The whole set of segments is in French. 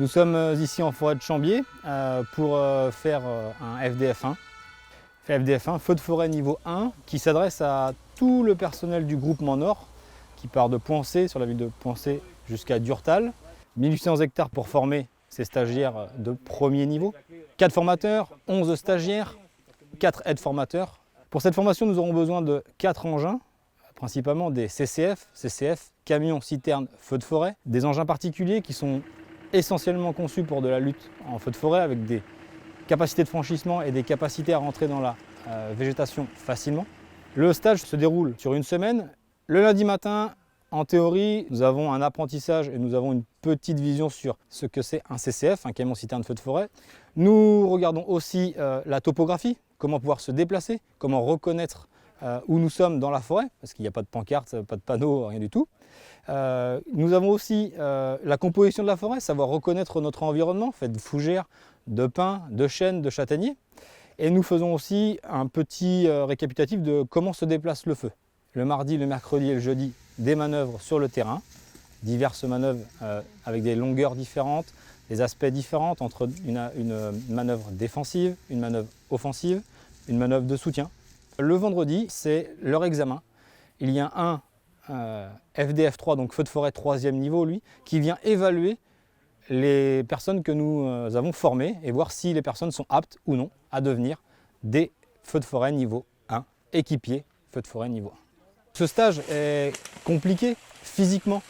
Nous sommes ici en forêt de Chambier pour faire un FDF1. FDF1, feu de forêt niveau 1, qui s'adresse à tout le personnel du groupement Nord, qui part de Poincé, sur la ville de Poincé, jusqu'à Durtal. 1800 hectares pour former ces stagiaires de premier niveau. 4 formateurs, 11 stagiaires, 4 aides formateurs. Pour cette formation, nous aurons besoin de 4 engins, principalement des CCF, camions, citernes, feux de forêt. Des engins particuliers qui sont essentiellement conçus pour de la lutte en feu de forêt, avec des capacités de franchissement et des capacités à rentrer dans la végétation facilement. Le stage se déroule sur une semaine. Le lundi matin, en théorie, nous avons un apprentissage et nous avons une petite vision sur ce que c'est un CCF, un camion citerne feu de forêt. Nous regardons aussi la topographie, comment pouvoir se déplacer, comment reconnaître où nous sommes dans la forêt, parce qu'il n'y a pas de pancarte, pas de panneau, rien du tout. Nous avons aussi la composition de la forêt, savoir reconnaître notre environnement, fait de fougères, de pins, de chênes, de châtaigniers. Et nous faisons aussi un petit récapitulatif de comment se déplace le feu. Le mardi, le mercredi et le jeudi, des manœuvres sur le terrain, diverses manœuvres avec des longueurs différentes, des aspects différents entre une manœuvre défensive, une manœuvre offensive, une manœuvre de soutien. Le vendredi, c'est leur examen. Il y a un FDF3, donc feu de forêt 3e niveau, lui, qui vient évaluer les personnes que nous avons formées et voir si les personnes sont aptes ou non à devenir des feux de forêt niveau 1, équipiers feux de forêt niveau 1. Ce stage est compliqué physiquement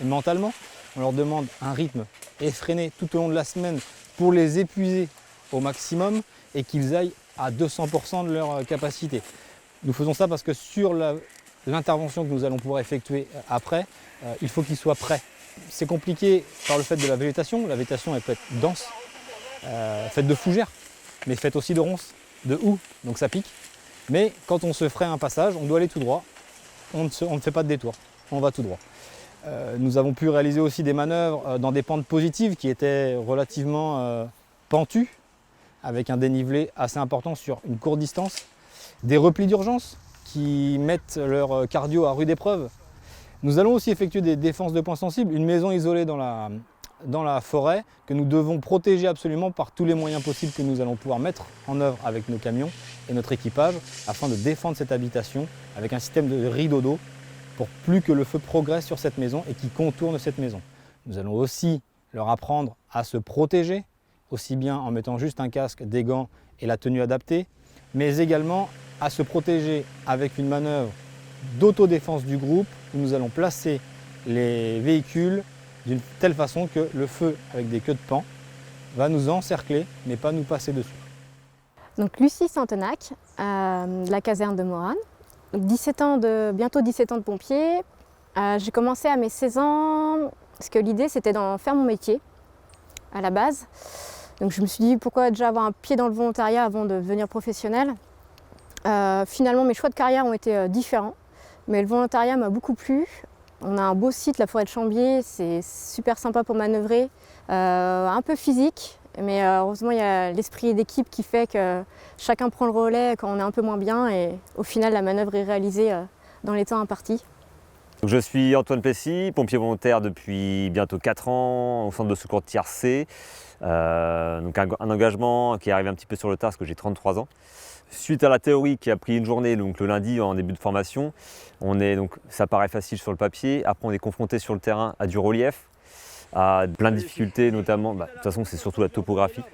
et mentalement. On leur demande un rythme effréné tout au long de la semaine pour les épuiser au maximum et qu'ils aillent à 200% de leur capacité. Nous faisons ça parce que sur l'intervention que nous allons pouvoir effectuer après, il faut qu'ils soient prêts. C'est compliqué par le fait de la végétation. La végétation elle peut être dense, faite de fougères, mais faite aussi de ronces, de houx, donc ça pique. Mais quand on se ferait un passage, on doit aller tout droit. On ne fait pas de détour, on va tout droit. Nous avons pu réaliser aussi des manœuvres dans des pentes positives qui étaient relativement pentues, avec un dénivelé assez important sur une courte distance. Des replis d'urgence qui mettent leur cardio à rude épreuve. Nous allons aussi effectuer des défenses de points sensibles, une maison isolée dans la forêt que nous devons protéger absolument par tous les moyens possibles que nous allons pouvoir mettre en œuvre avec nos camions et notre équipage afin de défendre cette habitation avec un système de rideau d'eau pour plus que le feu progresse sur cette maison et qui contourne cette maison. Nous allons aussi leur apprendre à se protéger, aussi bien en mettant juste un casque, des gants et la tenue adaptée, mais également à se protéger avec une manœuvre d'autodéfense du groupe où nous allons placer les véhicules d'une telle façon que le feu avec des queues de paon va nous encercler mais pas nous passer dessus. Donc Lucie Santenac, de la caserne de Morane. Bientôt 17 ans de pompier. J'ai commencé à mes 16 ans parce que l'idée c'était d'en faire mon métier à la base. Donc je me suis dit pourquoi déjà avoir un pied dans le volontariat avant de devenir professionnel. Finalement mes choix de carrière ont été différents, mais le volontariat m'a beaucoup plu. On a un beau site, la forêt de Chambier, c'est super sympa pour manœuvrer, un peu physique, mais heureusement il y a l'esprit d'équipe qui fait que chacun prend le relais quand on est un peu moins bien et au final la manœuvre est réalisée dans les temps impartis. Donc, je suis Antoine Plessis, pompier volontaire depuis bientôt 4 ans au centre de secours de Tiercé. Donc un engagement qui est arrivé un petit peu sur le tard parce que j'ai 33 ans. Suite à la théorie qui a pris une journée, donc le lundi en début de formation, ça paraît facile sur le papier. Après on est confronté sur le terrain à du relief, à plein de difficultés, notamment, de toute façon c'est surtout la topographie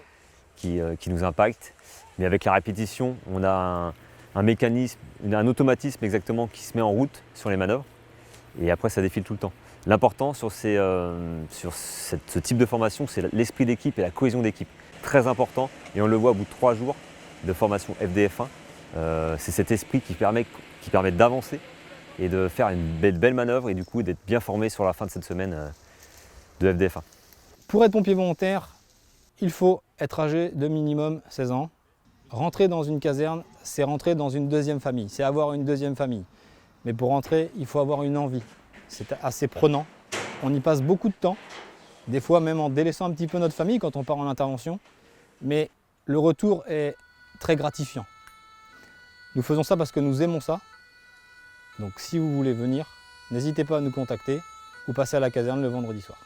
qui nous impacte. Mais avec la répétition, on a un mécanisme, un automatisme exactement qui se met en route sur les manœuvres. Et après ça défile tout le temps. L'important sur ce type de formation, c'est l'esprit d'équipe et la cohésion d'équipe. Très important, et on le voit au bout de 3 jours de formation FDF1. C'est cet esprit qui permet d'avancer et de faire une belle manœuvre et du coup d'être bien formé sur la fin de cette semaine de FDF1. Pour être pompier volontaire, il faut être âgé de minimum 16 ans. Rentrer dans une caserne, c'est rentrer dans une deuxième famille, c'est avoir une deuxième famille. Mais pour rentrer, il faut avoir une envie. C'est assez prenant. On y passe beaucoup de temps, des fois même en délaissant un petit peu notre famille quand on part en intervention. Mais le retour est très gratifiant. Nous faisons ça parce que nous aimons ça. Donc si vous voulez venir, n'hésitez pas à nous contacter ou passer à la caserne le vendredi soir.